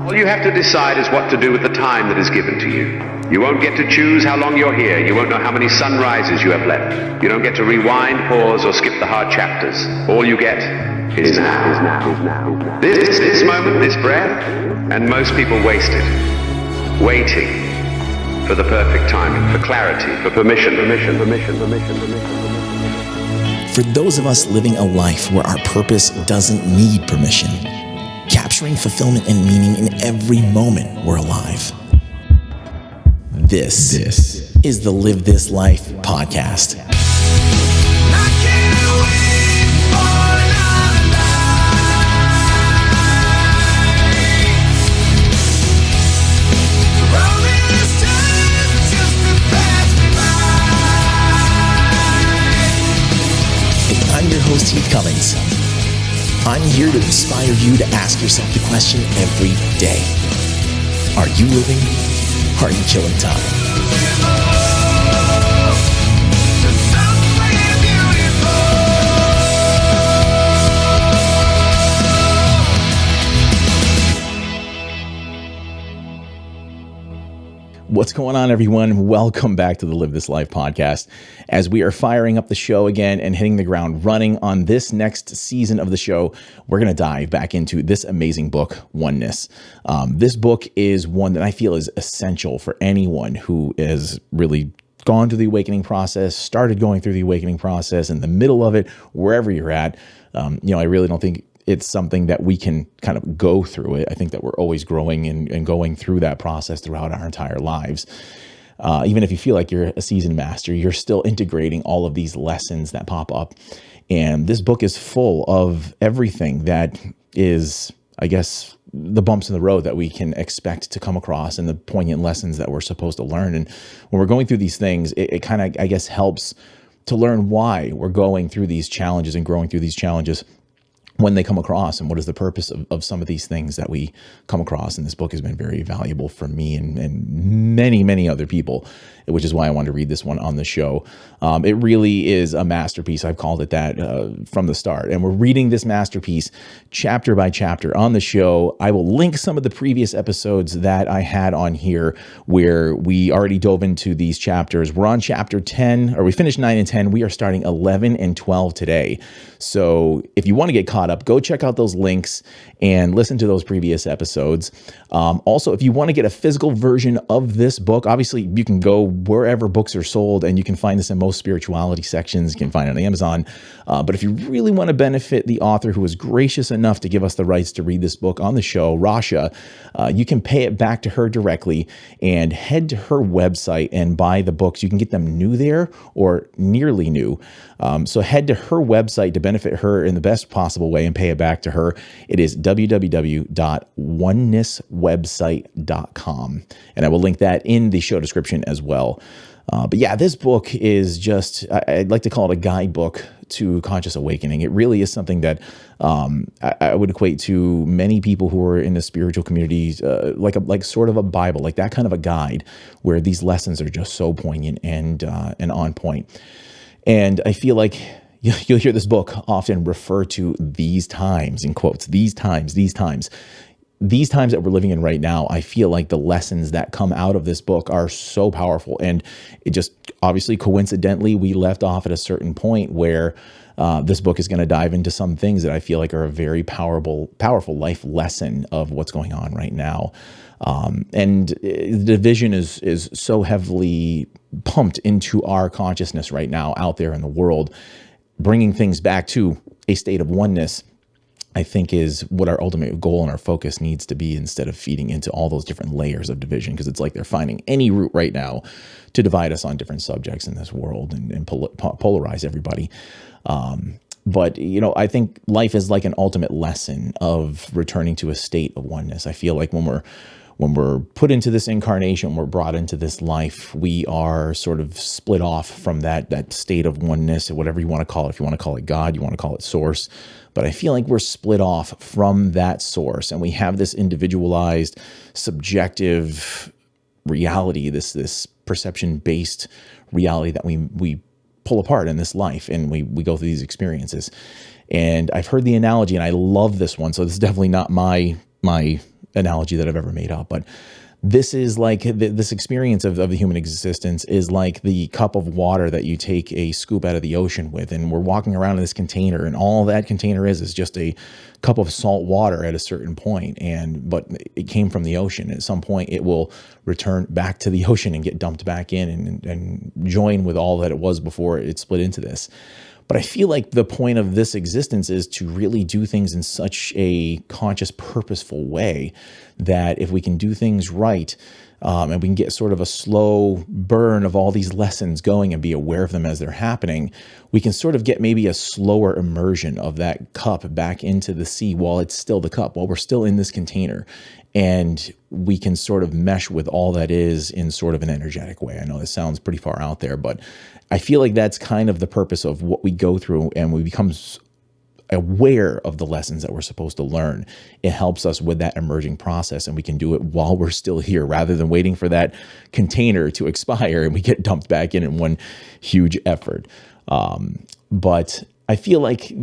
All you have to decide is what to do with the time that is given to you. You won't get to choose how long you're here. You won't know how many sunrises you have left. You don't get to rewind, pause, or skip the hard chapters. All you get is now. This moment, this breath, and most people waste it. Waiting for the perfect timing, for clarity, for permission. For those of us living a life where our purpose doesn't need permission, capturing fulfillment and meaning in every moment we're alive. This is the Live This Life podcast. I'm your host, Heath Cummings. I'm here to inspire you to ask yourself the question every day. Are you living? Are you killing time? What's going on, everyone? Welcome back to the Live This Life podcast. As we are firing up the show again and hitting the ground running on this next season of the show, we're going to dive back into this amazing book, Oneness. This book is one that I feel is essential for anyone who is really gone through the awakening process, started going through the awakening process, in the middle of it, wherever you're at. I really don't think it's something that we can kind of go through it. I think that we're always growing and going through that process throughout our entire lives. Even if you feel like you're a seasoned master, you're still integrating all of these lessons that pop up. And this book is full of everything that is, I guess, the bumps in the road that we can expect to come across and the poignant lessons that we're supposed to learn. And when we're going through these things, it kind of, I guess, helps to learn why we're going through these challenges and growing through these challenges when they come across, and what is the purpose of some of these things that we come across. And this book has been very valuable for me and many, many other people, which is why I wanted to read this one on the show. It really is a masterpiece. I've called it that from the start. And we're reading this masterpiece chapter by chapter on the show. I will link some of the previous episodes that I had on here where we already dove into these chapters. We're on chapter 10, or we finished 9 and 10. We are starting 11 and 12 today. So if you want to get caught up, go check out those links and listen to those previous episodes. Also, if you want to get a physical version of this book, obviously you can go wherever books are sold, and you can find this in most spirituality sections. You can find it on Amazon. But if you really want to benefit the author who was gracious enough to give us the rights to read this book on the show, Rasha, you can pay it back to her directly and head to her website and buy the books. You can get them new there or nearly new. So head to her website to benefit her in the best possible way and pay it back to her. It is www.onenesswebsite.com. And I will link that in the show description as well. But yeah, this book is just, I'd like to call it a guidebook to conscious awakening. It really is something that I would equate to many people who are in the spiritual communities, like sort of a Bible, like that kind of a guide where these lessons are just so poignant and on point. And I feel like you'll hear this book often refer to these times, in quotes, these times that we're living in right now. I feel like the lessons that come out of this book are so powerful. And it just, obviously, coincidentally, we left off at a certain point where this book is going to dive into some things that I feel like are a very powerful life lesson of what's going on right now. And the division is so heavily pumped into our consciousness right now out there in the world. Bringing things back to a state of oneness, I think, is what our ultimate goal and our focus needs to be, instead of feeding into all those different layers of division, because it's like they're finding any route right now to divide us on different subjects in this world and polarize everybody. But, I think life is like an ultimate lesson of returning to a state of oneness. I feel like when we're put into this incarnation, we're brought into this life, we are sort of split off from that state of oneness, or whatever you want to call it. If you want to call it God, you want to call it source. But I feel like we're split off from that source, and we have this individualized, subjective reality, this perception-based reality that we pull apart in this life, and we go through these experiences. And I've heard the analogy, and I love this one. So this is definitely not my analogy that I've ever made up, but this is like this experience of the human existence is like the cup of water that you take a scoop out of the ocean with. And we're walking around in this container, and all that container is just a cup of salt water at a certain point. But it came from the ocean. At some point, it will return back to the ocean and get dumped back in and join with all that it was before it split into this. But I feel like the point of this existence is to really do things in such a conscious, purposeful way that if we can do things right, and we can get sort of a slow burn of all these lessons going and be aware of them as they're happening, we can sort of get maybe a slower immersion of that cup back into the sea while it's still the cup, while we're still in this container. And we can sort of mesh with all that is in sort of an energetic way. I know this sounds pretty far out there, but I feel like that's kind of the purpose of what we go through, and we become aware of the lessons that we're supposed to learn. It helps us with that emerging process, and we can do it while we're still here rather than waiting for that container to expire and we get dumped back in one huge effort. But I feel like,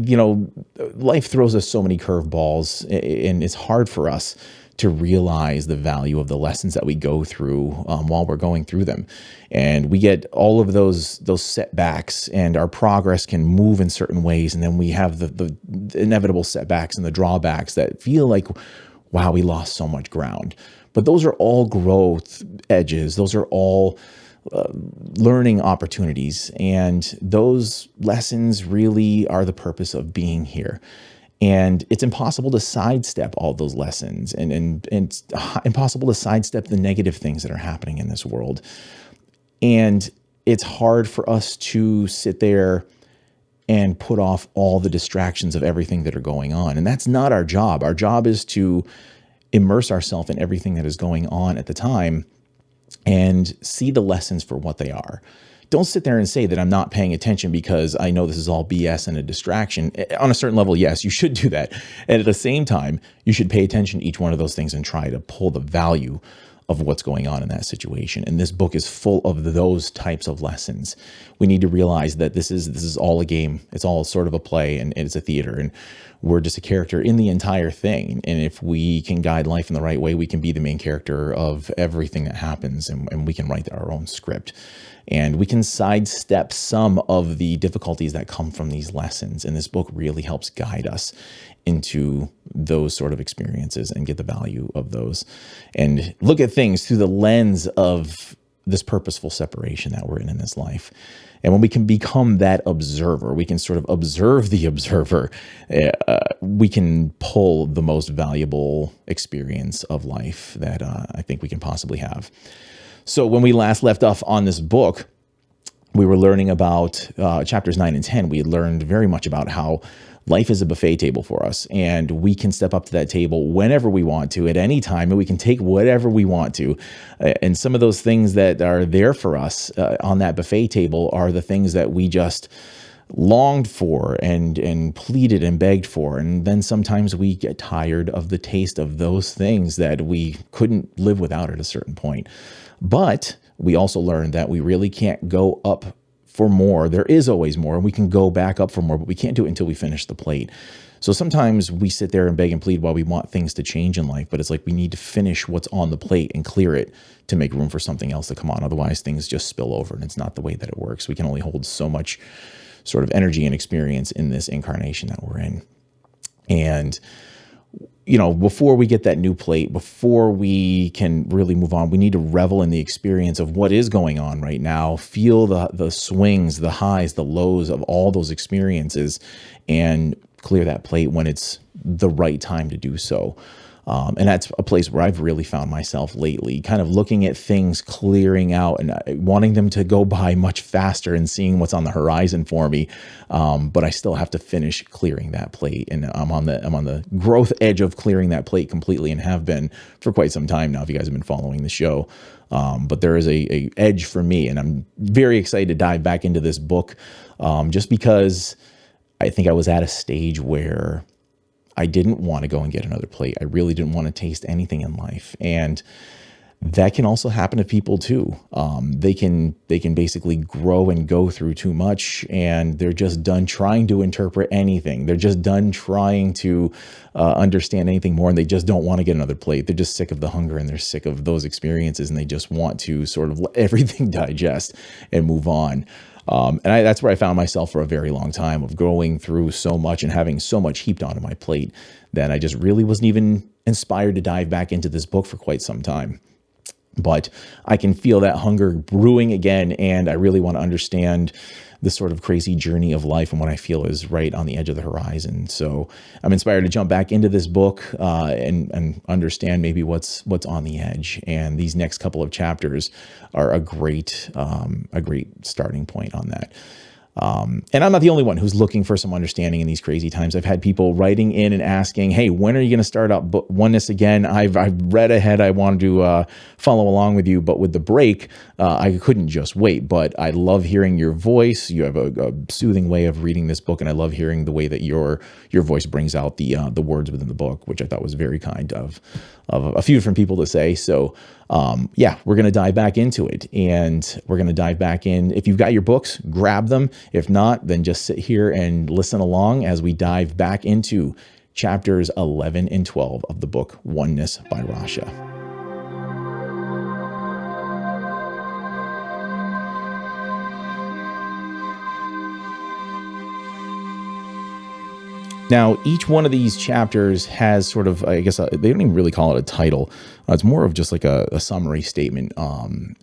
life throws us so many curveballs, and it's hard for us to realize the value of the lessons that we go through while we're going through them. And we get all of those setbacks, and our progress can move in certain ways. And then we have the inevitable setbacks and the drawbacks that feel like, wow, we lost so much ground. But those are all growth edges. Those are all learning opportunities. And those lessons really are the purpose of being here. And it's impossible to sidestep all those lessons, and it's impossible to sidestep the negative things that are happening in this world. And it's hard for us to sit there and put off all the distractions of everything that are going on. And that's not our job. Our job is to immerse ourselves in everything that is going on at the time and see the lessons for what they are. Don't sit there and say that I'm not paying attention because I know this is all BS and a distraction. On a certain level, yes, you should do that. And at the same time, you should pay attention to each one of those things and try to pull the value of what's going on in that situation. And this book is full of those types of lessons. We need to realize that this is all a game. It's all sort of a play, and it's a theater, and we're just a character in the entire thing. And if we can guide life in the right way, we can be the main character of everything that happens, and we can write our own script. And we can sidestep some of the difficulties that come from these lessons. And this book really helps guide us into those sort of experiences and get the value of those and look at things through the lens of this purposeful separation that we're in this life. And when we can become that observer, we can sort of observe the observer, we can pull the most valuable experience of life that I think we can possibly have. So when we last left off on this book, we were learning about chapters 9 and 10. We had learned very much about how life is a buffet table for us, and we can step up to that table whenever we want to, at any time, and we can take whatever we want to. And some of those things that are there for us on that buffet table are the things that we just longed for and pleaded and begged for. And then sometimes we get tired of the taste of those things that we couldn't live without at a certain point. But we also learned that we really can't go up for more. There is always more, and we can go back up for more, but we can't do it until we finish the plate. So sometimes we sit there and beg and plead while we want things to change in life, but it's like we need to finish what's on the plate and clear it to make room for something else to come on. Otherwise, things just spill over, and it's not the way that it works. We can only hold so much sort of energy and experience in this incarnation that we're in. And before we get that new plate, before we can really move on, we need to revel in the experience of what is going on right now, feel the swings, the highs, the lows of all those experiences, and clear that plate when it's the right time to do so. And that's a place where I've really found myself lately, kind of looking at things clearing out and wanting them to go by much faster and seeing what's on the horizon for me. But I still have to finish clearing that plate. And I'm on the growth edge of clearing that plate completely, and have been for quite some time now, if you guys have been following the show. But there is a edge for me, and I'm very excited to dive back into this book, just because I think I was at a stage where I didn't want to go and get another plate. I really didn't want to taste anything in life. And that can also happen to people too. They can basically grow and go through too much, and they're just done trying to interpret anything. They're just done trying to understand anything more, and they just don't want to get another plate. They're just sick of the hunger, and they're sick of those experiences, and they just want to sort of let everything digest and move on. That's where I found myself for a very long time, of going through so much and having so much heaped onto my plate that I just really wasn't even inspired to dive back into this book for quite some time. But I can feel that hunger brewing again, and I really want to understand this sort of crazy journey of life and what I feel is right on the edge of the horizon. So I'm inspired to jump back into this book and understand maybe what's on the edge. And these next couple of chapters are a great starting point on that. And I'm not the only one who's looking for some understanding in these crazy times. I've had people writing in and asking, hey, when are you going to start up Oneness again? I've read ahead. I wanted to follow along with you, but with the break, I couldn't just wait. But I love hearing your voice. You have a soothing way of reading this book, and I love hearing the way that your voice brings out the words within the book, which I thought was very kind of a few different people to say. So we're going to dive back into it, and we're going to dive back in. If you've got your books, grab them. If not, then just sit here and listen along as we dive back into chapters 11 and 12 of the book Oneness by Rasha. Now, each one of these chapters has sort of, I guess, they don't even really call it a title. It's more of just like a summary statement.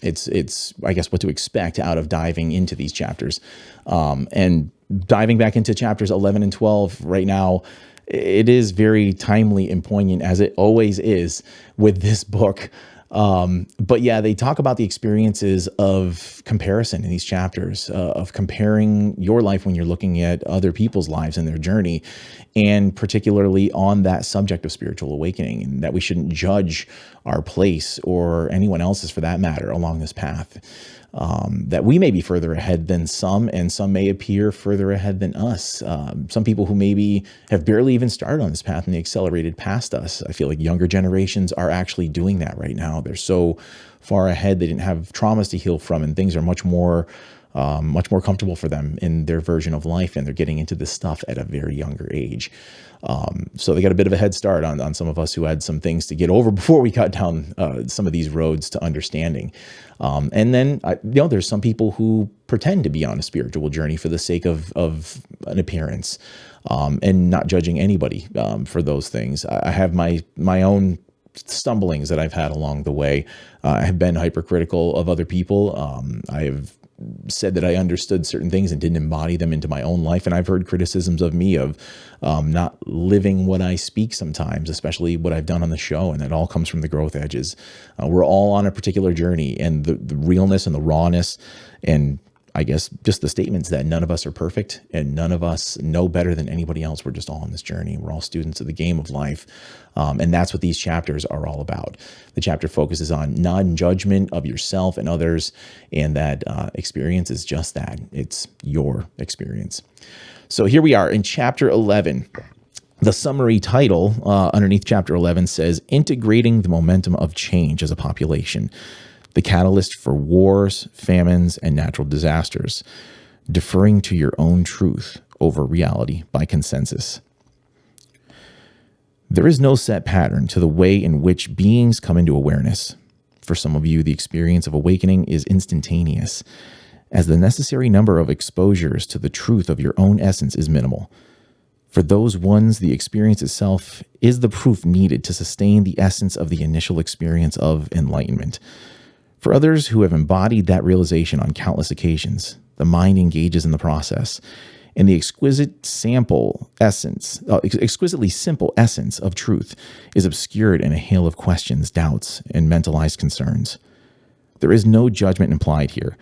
It's I guess, what to expect out of diving into these chapters. And diving back into chapters 11 and 12 right now, it is very timely and poignant, as it always is with this book. But yeah, they talk about the experiences of comparison in these chapters, of comparing your life when you're looking at other people's lives and their journey, and particularly on that subject of spiritual awakening, and that we shouldn't judge our place or anyone else's for that matter along this path. That we may be further ahead than some, and some may appear further ahead than us. Some people who maybe have barely even started on this path and they accelerated past us. I feel like younger generations are actually doing that right now. They're so far ahead, they didn't have traumas to heal from, and things are much more comfortable for them in their version of life, and they're getting into this stuff at a very younger age. So they got a bit of a head start on some of us who had some things to get over before we got down some of these roads to understanding. And then, there's some people who pretend to be on a spiritual journey for the sake of an appearance, and not judging anybody for those things. I have my own stumblings that I've had along the way. I have been hypercritical of other people. I have said that I understood certain things and didn't embody them into my own life. And I've heard criticisms of me of not living what I speak sometimes, especially what I've done on the show. And that all comes from the growth edges. We're all on a particular journey, and the realness and the rawness, and I guess just the statements that none of us are perfect and none of us know better than anybody else. We're just all on this journey. We're all students of the game of life. And that's what these chapters are all about. The chapter focuses on non-judgment of yourself and others, and that experience is just that. It's your experience. So here we are in chapter 11. The summary title underneath chapter 11 says, Integrating the Momentum of Change as a Population, the Catalyst for Wars, Famines, and Natural Disasters, Deferring to Your Own Truth Over Reality by Consensus. There is no set pattern to the way in which beings come into awareness. For some of you, the experience of awakening is instantaneous, as the necessary number of exposures to the truth of your own essence is minimal. For those ones, the experience itself is the proof needed to sustain the essence of the initial experience of enlightenment. For others who have embodied that realization on countless occasions, the mind engages in the process, and the exquisitely simple essence of truth is obscured in a hail of questions, doubts, and mentalized concerns. There is no judgment implied here.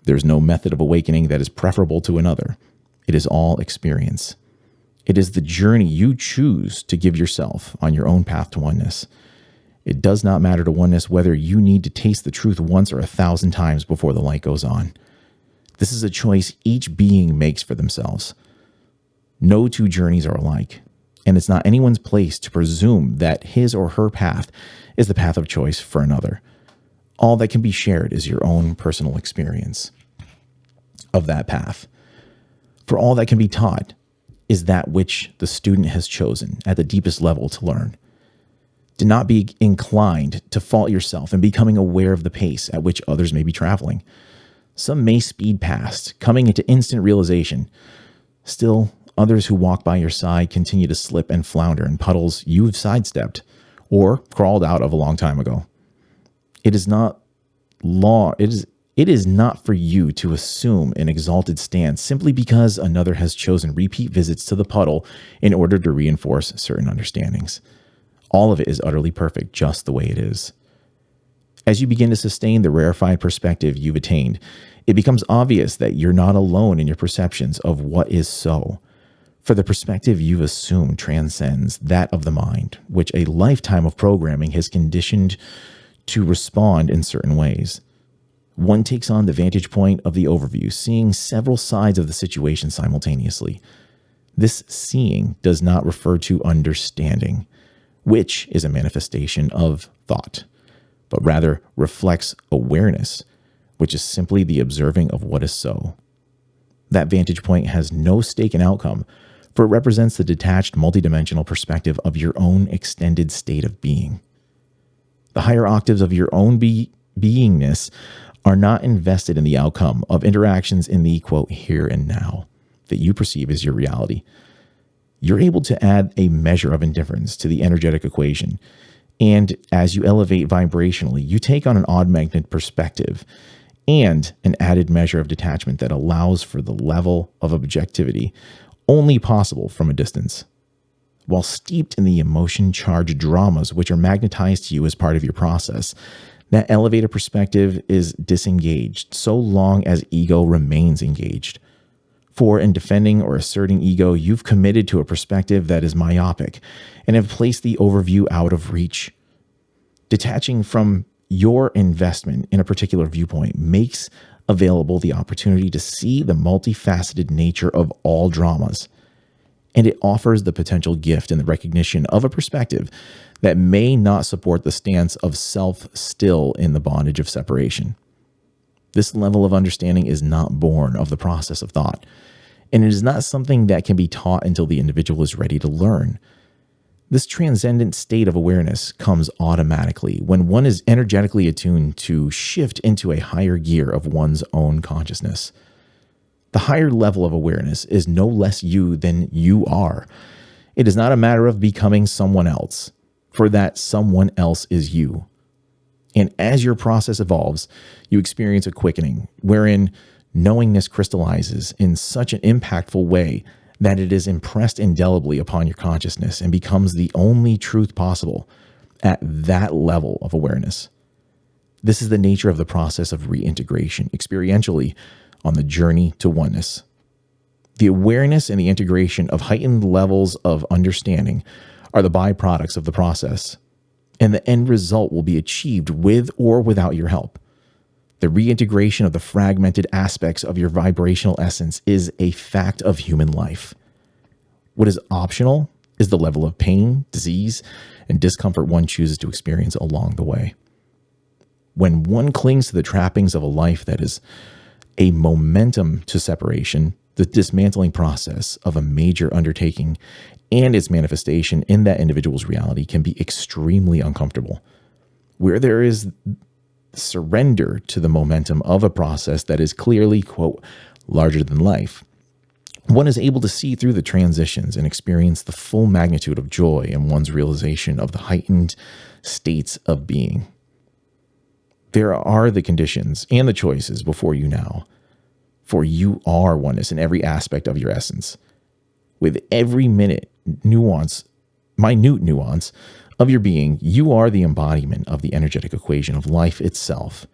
There is no method of awakening that is preferable to another. It is all experience. It is the journey you choose to give yourself on your own path to oneness. It does not matter to oneness whether you need to taste the truth once or 1,000 times before the light goes on. This is a choice each being makes for themselves. No two journeys are alike, and it's not anyone's place to presume that his or her path is the path of choice for another. All that can be shared is your own personal experience of that path. For all that can be taught is that which the student has chosen at the deepest level to learn. Do not be inclined to fault yourself in becoming aware of the pace at which others may be traveling. Some may speed past, coming into instant realization. Still, others who walk by your side continue to slip and flounder in puddles you've sidestepped or crawled out of a long time ago. It is not for you to assume an exalted stance simply because another has chosen repeat visits to the puddle in order to reinforce certain understandings. All of it is utterly perfect just the way it is. As you begin to sustain the rarefied perspective you've attained, it becomes obvious that you're not alone in your perceptions of what is so. For the perspective you've assumed transcends that of the mind, which a lifetime of programming has conditioned to respond in certain ways. One takes on the vantage point of the overview, seeing several sides of the situation simultaneously. This seeing does not refer to understanding, which is a manifestation of thought, but rather reflects awareness, which is simply the observing of what is so. That vantage point has no stake in outcome, for it represents the detached multidimensional perspective of your own extended state of being. The higher octaves of your own beingness are not invested in the outcome of interactions in the, quote, here and now that you perceive as your reality. You're able to add a measure of indifference to the energetic equation. And as you elevate vibrationally, you take on an odd magnet perspective and an added measure of detachment that allows for the level of objectivity only possible from a distance. While steeped in the emotion-charged dramas which are magnetized to you as part of your process, that elevated perspective is disengaged so long as ego remains engaged. For in defending or asserting ego, you've committed to a perspective that is myopic and have placed the overview out of reach. Detaching from your investment in a particular viewpoint makes available the opportunity to see the multifaceted nature of all dramas, and it offers the potential gift in the recognition of a perspective that may not support the stance of self still in the bondage of separation. This level of understanding is not born of the process of thought, and it is not something that can be taught until the individual is ready to learn. This transcendent state of awareness comes automatically when one is energetically attuned to shift into a higher gear of one's own consciousness. The higher level of awareness is no less you than you are. It is not a matter of becoming someone else, for that someone else is you. And as your process evolves, you experience a quickening wherein knowingness crystallizes in such an impactful way that it is impressed indelibly upon your consciousness and becomes the only truth possible at that level of awareness. This is the nature of the process of reintegration, experientially on the journey to oneness. The awareness and the integration of heightened levels of understanding are the byproducts of the process, and the end result will be achieved with or without your help. The reintegration of the fragmented aspects of your vibrational essence is a fact of human life. What is optional is the level of pain, disease, and discomfort one chooses to experience along the way. When one clings to the trappings of a life that is a momentum to separation, the dismantling process of a major undertaking and its manifestation in that individual's reality can be extremely uncomfortable. Where there is surrender to the momentum of a process that is clearly, quote, larger than life, one is able to see through the transitions and experience the full magnitude of joy in one's realization of the heightened states of being. There are the conditions and the choices before you now, for you are oneness in every aspect of your essence. With every minute minute nuance of your being, you are the embodiment of the energetic equation of life itself.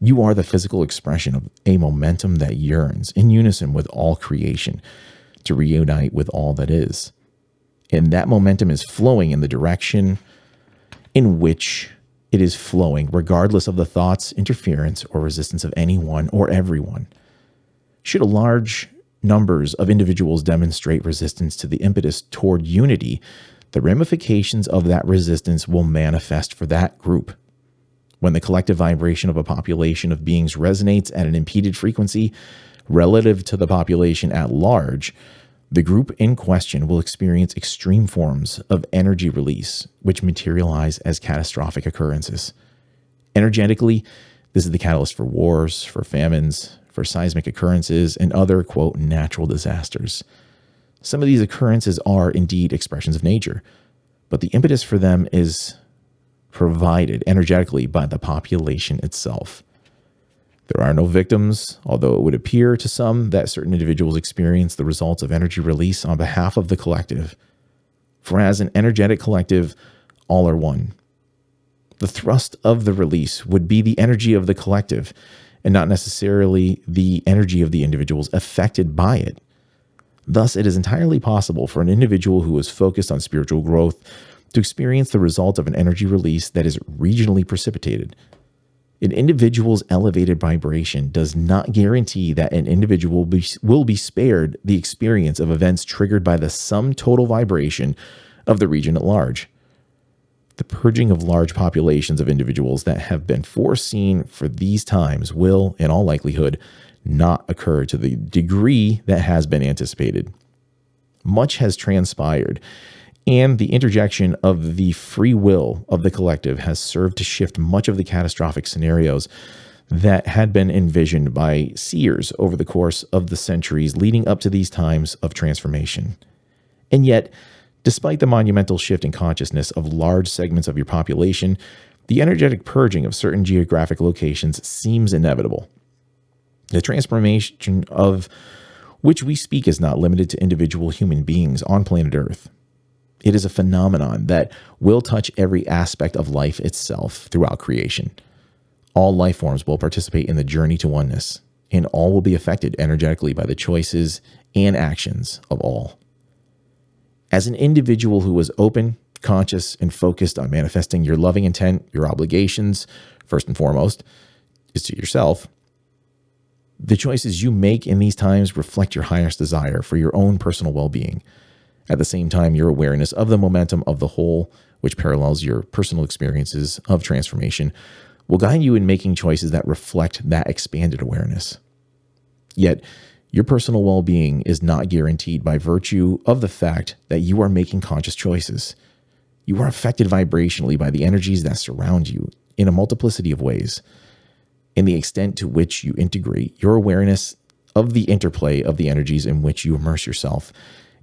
You are the physical expression of a momentum that yearns in unison with all creation to reunite with all that is. And that momentum is flowing in the direction in which it is flowing, regardless of the thoughts, interference, or resistance of anyone or everyone. Should a large numbers of individuals demonstrate resistance to the impetus toward unity, the ramifications of that resistance will manifest for that group. When the collective vibration of a population of beings resonates at an impeded frequency relative to the population at large, the group in question will experience extreme forms of energy release, which materialize as catastrophic occurrences. Energetically, this is the catalyst for wars, for famines, for seismic occurrences, and other, quote, natural disasters. Some of these occurrences are indeed expressions of nature, but the impetus for them is provided energetically by the population itself. There are no victims, although it would appear to some that certain individuals experience the results of energy release on behalf of the collective. For as an energetic collective, all are one. The thrust of the release would be the energy of the collective and not necessarily the energy of the individuals affected by it. Thus, it is entirely possible for an individual who is focused on spiritual growth to experience the result of an energy release that is regionally precipitated. An individual's elevated vibration does not guarantee that an individual will be spared the experience of events triggered by the sum total vibration of the region at large. The purging of large populations of individuals that have been foreseen for these times will, in all likelihood, not occur to the degree that has been anticipated. Much has transpired, and the interjection of the free will of the collective has served to shift much of the catastrophic scenarios that had been envisioned by seers over the course of the centuries leading up to these times of transformation. And yet, despite the monumental shift in consciousness of large segments of your population, the energetic purging of certain geographic locations seems inevitable. The transformation of which we speak is not limited to individual human beings on planet Earth. It is a phenomenon that will touch every aspect of life itself throughout creation. All life forms will participate in the journey to oneness, and all will be affected energetically by the choices and actions of all. As an individual who is open, conscious, and focused on manifesting your loving intent, your obligations, first and foremost, is to yourself. The choices you make in these times reflect your highest desire for your own personal well-being. At the same time, your awareness of the momentum of the whole, which parallels your personal experiences of transformation, will guide you in making choices that reflect that expanded awareness. Yet, your personal well-being is not guaranteed by virtue of the fact that you are making conscious choices. You are affected vibrationally by the energies that surround you in a multiplicity of ways. In the extent to which you integrate your awareness of the interplay of the energies in which you immerse yourself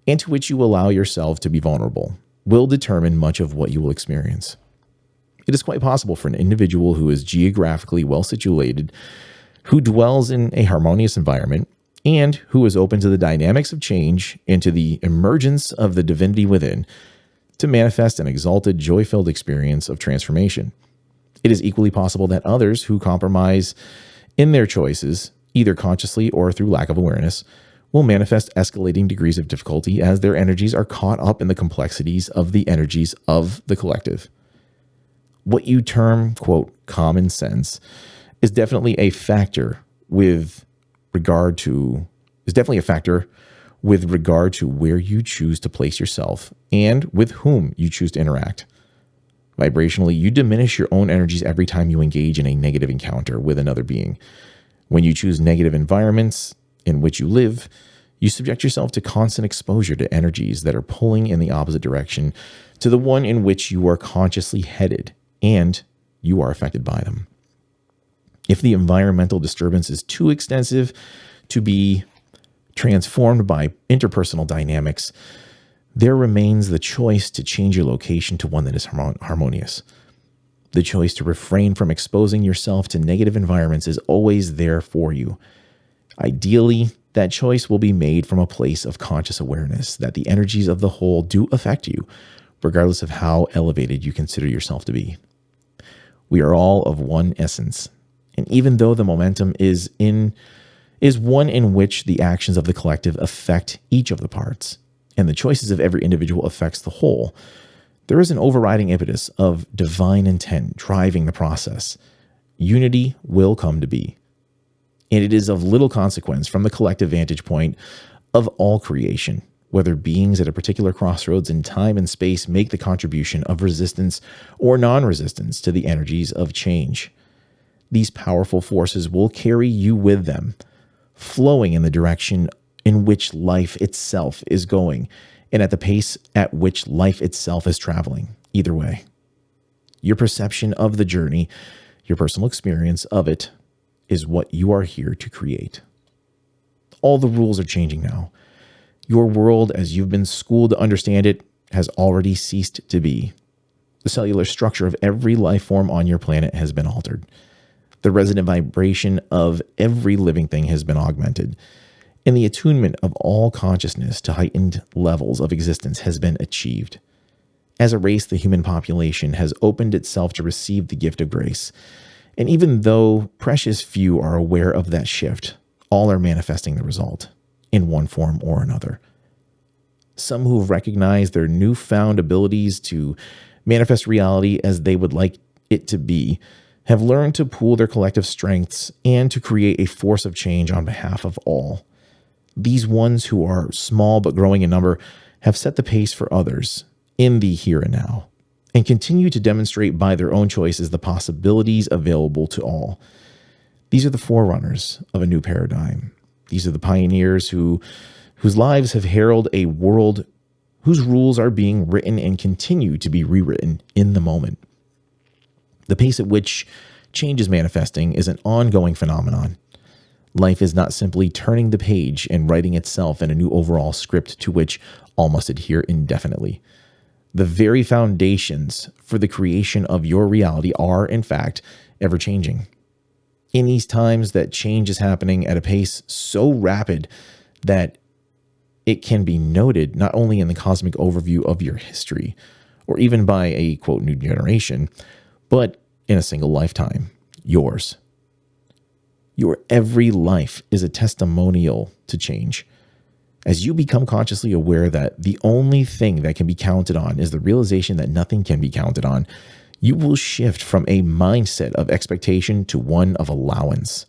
and to which you allow yourself to be vulnerable will determine much of what you will experience. It is quite possible for an individual who is geographically well situated, who dwells in a harmonious environment, and who is open to the dynamics of change and to the emergence of the divinity within, to manifest an exalted, joy-filled experience of transformation. It is equally possible that others who compromise in their choices, either consciously or through lack of awareness, will manifest escalating degrees of difficulty as their energies are caught up in the complexities of the energies of the collective. What you term, quote, common sense is definitely a factor with regard to where you choose to place yourself and with whom you choose to interact. Vibrationally, you diminish your own energies every time you engage in a negative encounter with another being. When you choose negative environments in which you live, you subject yourself to constant exposure to energies that are pulling in the opposite direction to the one in which you are consciously headed, and you are affected by them. If the environmental disturbance is too extensive to be transformed by interpersonal dynamics, there remains the choice to change your location to one that is harmonious. The choice to refrain from exposing yourself to negative environments is always there for you. Ideally, that choice will be made from a place of conscious awareness that the energies of the whole do affect you, regardless of how elevated you consider yourself to be. We are all of one essence, and even though the momentum is one in which the actions of the collective affect each of the parts, and the choices of every individual affects the whole, there is an overriding impetus of divine intent driving the process. Unity will come to be. And it is of little consequence from the collective vantage point of all creation, whether beings at a particular crossroads in time and space make the contribution of resistance or non-resistance to the energies of change. These powerful forces will carry you with them, flowing in the direction in which life itself is going and at the pace at which life itself is traveling, either way. Your perception of the journey, your personal experience of it, is what you are here to create. All the rules are changing now. Your world, as you've been schooled to understand it, has already ceased to be. The cellular structure of every life form on your planet has been altered. The resonant vibration of every living thing has been augmented. And the attunement of all consciousness to heightened levels of existence has been achieved. As a race, the human population has opened itself to receive the gift of grace. And even though precious few are aware of that shift, all are manifesting the result in one form or another. Some who have recognized their newfound abilities to manifest reality as they would like it to be have learned to pool their collective strengths and to create a force of change on behalf of all. These ones who are small but growing in number have set the pace for others in the here and now and continue to demonstrate by their own choices the possibilities available to all. These are the forerunners of a new paradigm. These are the pioneers whose lives have heralded a world whose rules are being written and continue to be rewritten in the moment. The pace at which change is manifesting is an ongoing phenomenon. Life is not simply turning the page and writing itself in a new overall script to which all must adhere indefinitely. The very foundations for the creation of your reality are, in fact, ever-changing. In these times that change is happening at a pace so rapid that it can be noted not only in the cosmic overview of your history, or even by a, quote, new generation, but in a single lifetime, yours. Your every life is a testimonial to change. As you become consciously aware that the only thing that can be counted on is the realization that nothing can be counted on, you will shift from a mindset of expectation to one of allowance.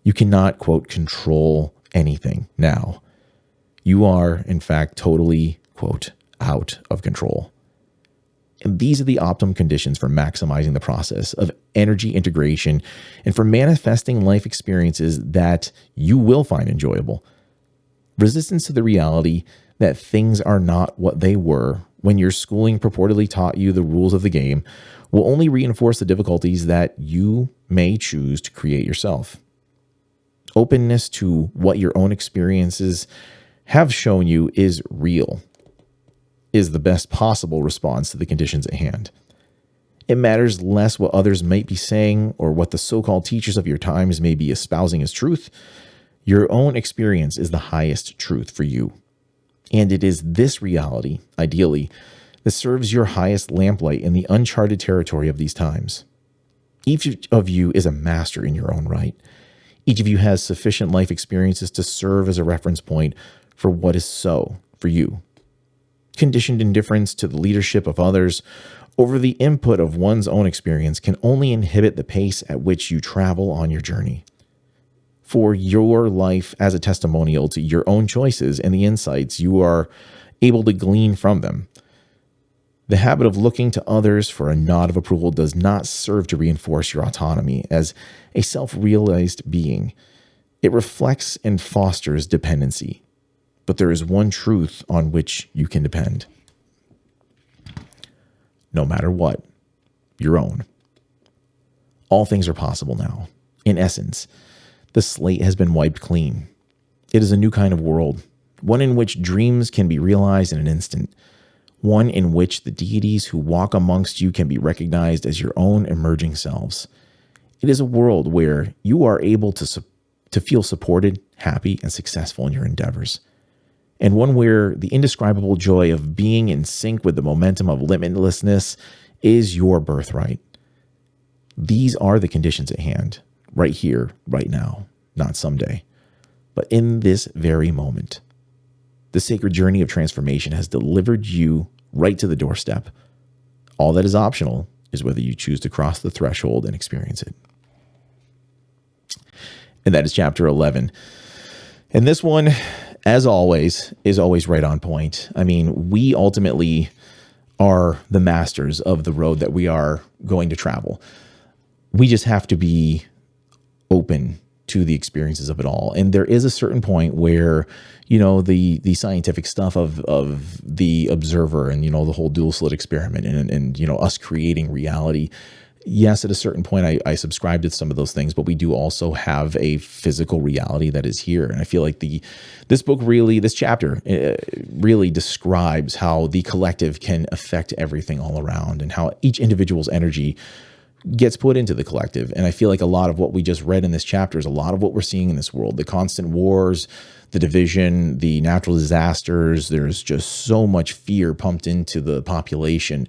You cannot, quote, control anything now. You are, in fact, totally, quote, out of control. And these are the optimum conditions for maximizing the process of energy integration and for manifesting life experiences that you will find enjoyable. Resistance to the reality that things are not what they were when your schooling purportedly taught you the rules of the game will only reinforce the difficulties that you may choose to create yourself. Openness to what your own experiences have shown you is real, is the best possible response to the conditions at hand. It matters less what others might be saying or what the so-called teachers of your times may be espousing as truth. Your own experience is the highest truth for you. And it is this reality, ideally, that serves your highest lamplight in the uncharted territory of these times. Each of you is a master in your own right. Each of you has sufficient life experiences to serve as a reference point for what is so for you. Conditioned indifference to the leadership of others over the input of one's own experience can only inhibit the pace at which you travel on your journey. For your life as a testimonial to your own choices and the insights you are able to glean from them. The habit of looking to others for a nod of approval does not serve to reinforce your autonomy as a self-realized being. It reflects and fosters dependency. But there is one truth on which you can depend. No matter what, your own. All things are possible now. In essence, the slate has been wiped clean. It is a new kind of world, one in which dreams can be realized in an instant, one in which the deities who walk amongst you can be recognized as your own emerging selves. It is a world where you are able to feel supported, happy, and successful in your endeavors. And one where the indescribable joy of being in sync with the momentum of limitlessness is your birthright. These are the conditions at hand, right here, right now, not someday, but in this very moment. The sacred journey of transformation has delivered you right to the doorstep. All that is optional is whether you choose to cross the threshold and experience it. And that is chapter 11. And this one, as always, is always right on point. I mean, we ultimately are the masters of the road that we are going to travel. We just have to be open to the experiences of it all. And there is a certain point where, the scientific stuff of the observer and, the whole dual slit experiment and us creating reality. Yes, at a certain point, I subscribe to some of those things, but we do also have a physical reality that is here. And I feel like this chapter really describes how the collective can affect everything all around and how each individual's energy gets put into the collective. And I feel like a lot of what we just read in this chapter is a lot of what we're seeing in this world, the constant wars, the division, the natural disasters. There's just so much fear pumped into the population.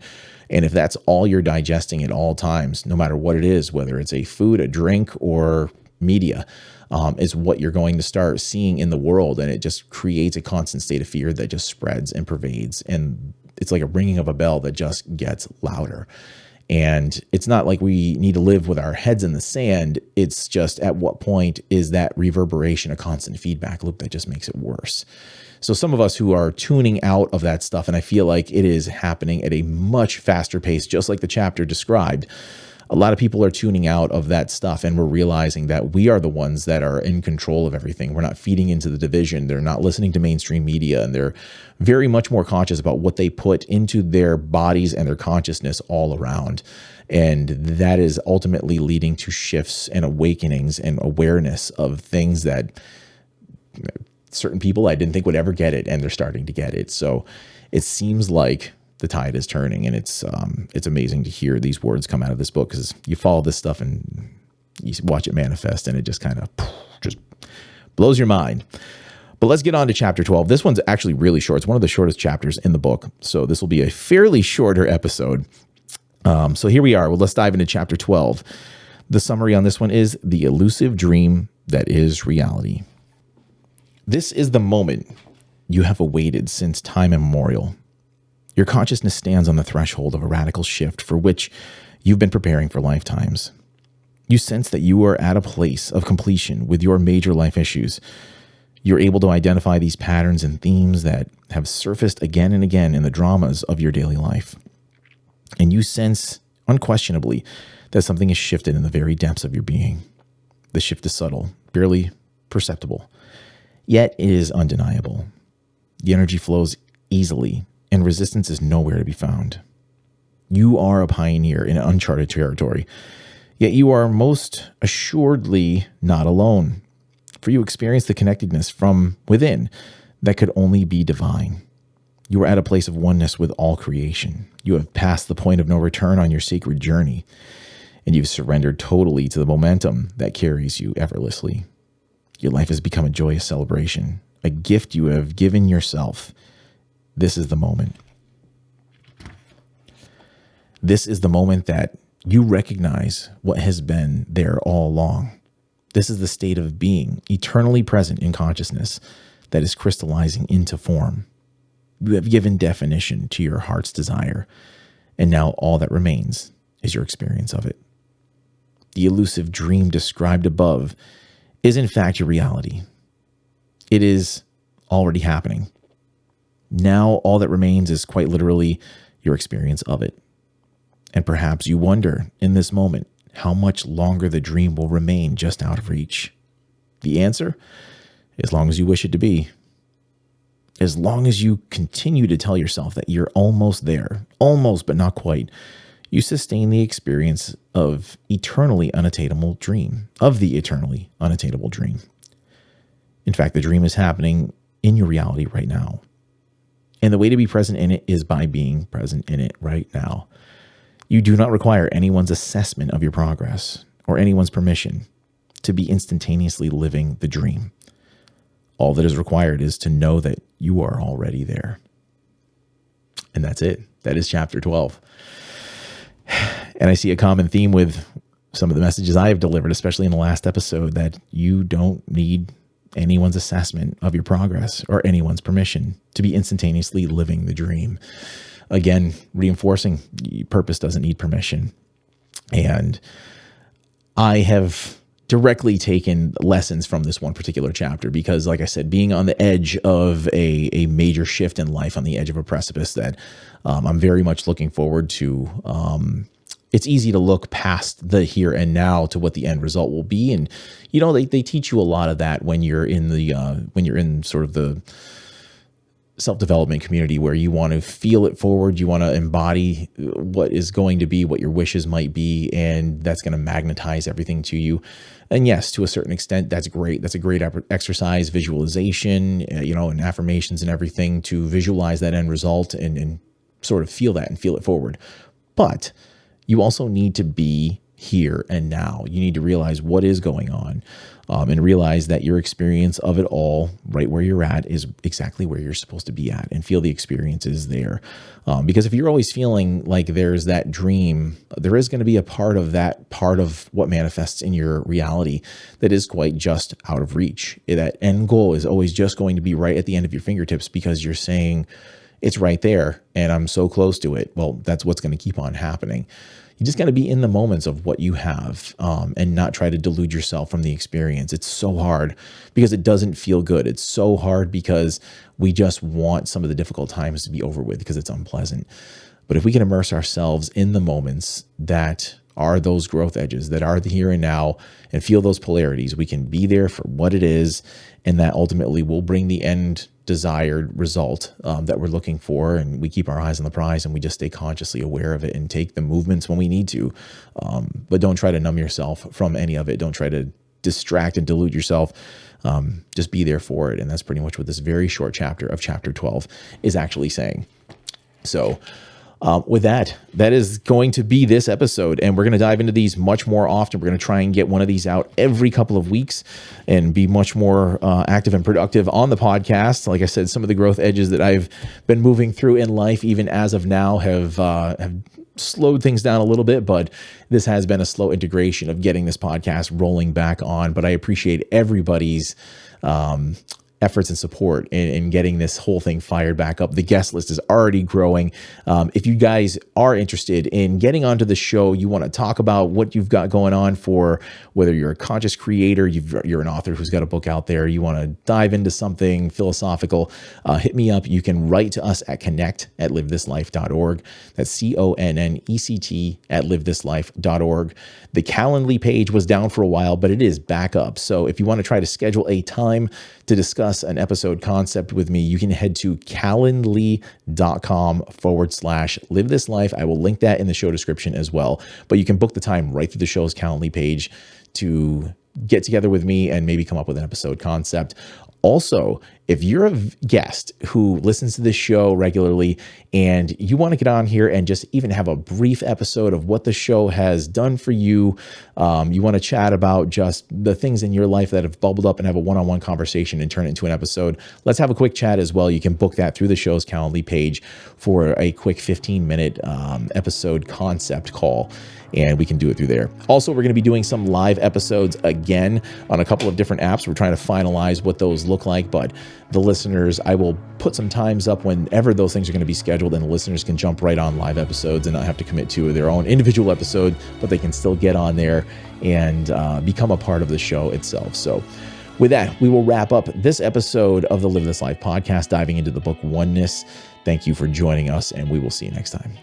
And if that's all you're digesting at all times, no matter what it is, whether it's a food, a drink, or media, is what you're going to start seeing in the world. And it just creates a constant state of fear that just spreads and pervades. And it's like a ringing of a bell that just gets louder. And it's not like we need to live with our heads in the sand. It's just at what point is that reverberation a constant feedback loop that just makes it worse? So some of us who are tuning out of that stuff, and I feel like it is happening at a much faster pace, just like the chapter described. A lot of people are tuning out of that stuff, and we're realizing that we are the ones that are in control of everything. We're not feeding into the division. They're not listening to mainstream media, and they're very much more conscious about what they put into their bodies and their consciousness all around. And that is ultimately leading to shifts and awakenings and awareness of things that certain people I didn't think would ever get it, and they're starting to get it. So it seems like the tide is turning, and it's amazing to hear these words come out of this book, because you follow this stuff and you watch it manifest, and it just kind of just blows your mind. But let's get on to chapter 12. This one's actually really short. It's one of the shortest chapters in the book, so this will be a fairly shorter episode. So here we are. Well, let's dive into chapter 12. The summary on this one is the elusive dream that is reality. This is the moment you have awaited since time immemorial. Your consciousness stands on the threshold of a radical shift for which you've been preparing for lifetimes. You sense that you are at a place of completion with your major life issues. You're able to identify these patterns and themes that have surfaced again and again in the dramas of your daily life. And you sense, unquestionably, that something has shifted in the very depths of your being. The shift is subtle, barely perceptible, yet it is undeniable. The energy flows easily, and resistance is nowhere to be found. You are a pioneer in uncharted territory, yet you are most assuredly not alone, for you experience the connectedness from within that could only be divine. You are at a place of oneness with all creation. You have passed the point of no return on your sacred journey, and you've surrendered totally to the momentum that carries you effortlessly. Your life has become a joyous celebration, a gift you have given yourself. This is the moment. This is the moment that you recognize what has been there all along. This is the state of being, eternally present in consciousness, that is crystallizing into form. You have given definition to your heart's desire, and now all that remains is your experience of it. The elusive dream described above is in fact your reality. It is already happening. Now all that remains is quite literally your experience of it. And perhaps you wonder in this moment how much longer the dream will remain just out of reach. The answer? As long as you wish it to be. As long as you continue to tell yourself that you're almost there, almost but not quite, you sustain the experience of eternally unattainable dream, of the eternally unattainable dream. In fact, the dream is happening in your reality right now. And the way to be present in it is by being present in it right now. You do not require anyone's assessment of your progress or anyone's permission to be instantaneously living the dream. All that is required is to know that you are already there. And that's it. That is chapter 12. And I see a common theme with some of the messages I have delivered, especially in the last episode, that you don't need anyone's assessment of your progress or anyone's permission to be instantaneously living the dream. Again, reinforcing purpose doesn't need permission. And I have directly taken lessons from this one particular chapter, because like I said, being on the edge of a major shift in life, on the edge of a precipice that I'm very much looking forward to. It's easy to look past the here and now to what the end result will be. And, they teach you a lot of that when you're in sort of the self-development community, where you want to feel it forward. You want to embody what is going to be, what your wishes might be. And that's going to magnetize everything to you. And yes, to a certain extent, that's great. That's a great exercise, visualization, and affirmations and everything to visualize that end result and sort of feel that and feel it forward. But you also need to be here and now. You need to realize what is going on, and realize that your experience of it all, right where you're at, is exactly where you're supposed to be at, and feel the experiences there. Because if you're always feeling like there's that dream, there is going to be a part of what manifests in your reality that is quite just out of reach. That end goal is always just going to be right at the end of your fingertips, because you're saying, it's right there and I'm so close to it. Well, that's what's going to keep on happening. You just got to be in the moments of what you have, and not try to delude yourself from the experience. It's so hard because it doesn't feel good. It's so hard because we just want some of the difficult times to be over with because it's unpleasant. But if we can immerse ourselves in the moments that are those growth edges, that are the here and now, and feel those polarities, we can be there for what it is, and that ultimately will bring the end desired result that we're looking for. And we keep our eyes on the prize, and we just stay consciously aware of it and take the movements when we need to. But don't try to numb yourself from any of it. Don't try to distract and delude yourself. Just be there for it. And that's pretty much what this very short chapter of chapter 12 is actually saying. So with that is going to be this episode, and we're going to dive into these much more often. We're going to try and get one of these out every couple of weeks and be much more active and productive on the podcast. Like I said, some of the growth edges that I've been moving through in life, even as of now, have slowed things down a little bit, but this has been a slow integration of getting this podcast rolling back on. But I appreciate everybody's efforts and support in getting this whole thing fired back up. The guest list is already growing. If you guys are interested in getting onto the show, you want to talk about what you've got going on, for whether you're a conscious creator, you're an author who's got a book out there, you want to dive into something philosophical, hit me up. You can write to us at connect@livethislife.org. That's CONNECT@livethislife.org. The Calendly page was down for a while, but it is back up. So if you want to try to schedule a time to discuss an episode concept with me, you can head to calendly.com/live this life. I will link that in the show description as well. But you can book the time right through the show's Calendly page to get together with me and maybe come up with an episode concept. Also, if you're a guest who listens to this show regularly and you want to get on here and just even have a brief episode of what the show has done for you, you want to chat about just the things in your life that have bubbled up and have a one-on-one conversation and turn it into an episode, let's have a quick chat as well. You can book that through the show's Calendly page for a quick 15-minute episode concept call, and we can do it through there. Also, we're going to be doing some live episodes again on a couple of different apps. We're trying to finalize what those look like, but the listeners, I will put some times up whenever those things are going to be scheduled, and the listeners can jump right on live episodes and not have to commit to their own individual episode, but they can still get on there and become a part of the show itself. So with that, we will wrap up this episode of the Live This Life podcast, diving into the book Oneness. Thank you for joining us, and we will see you next time.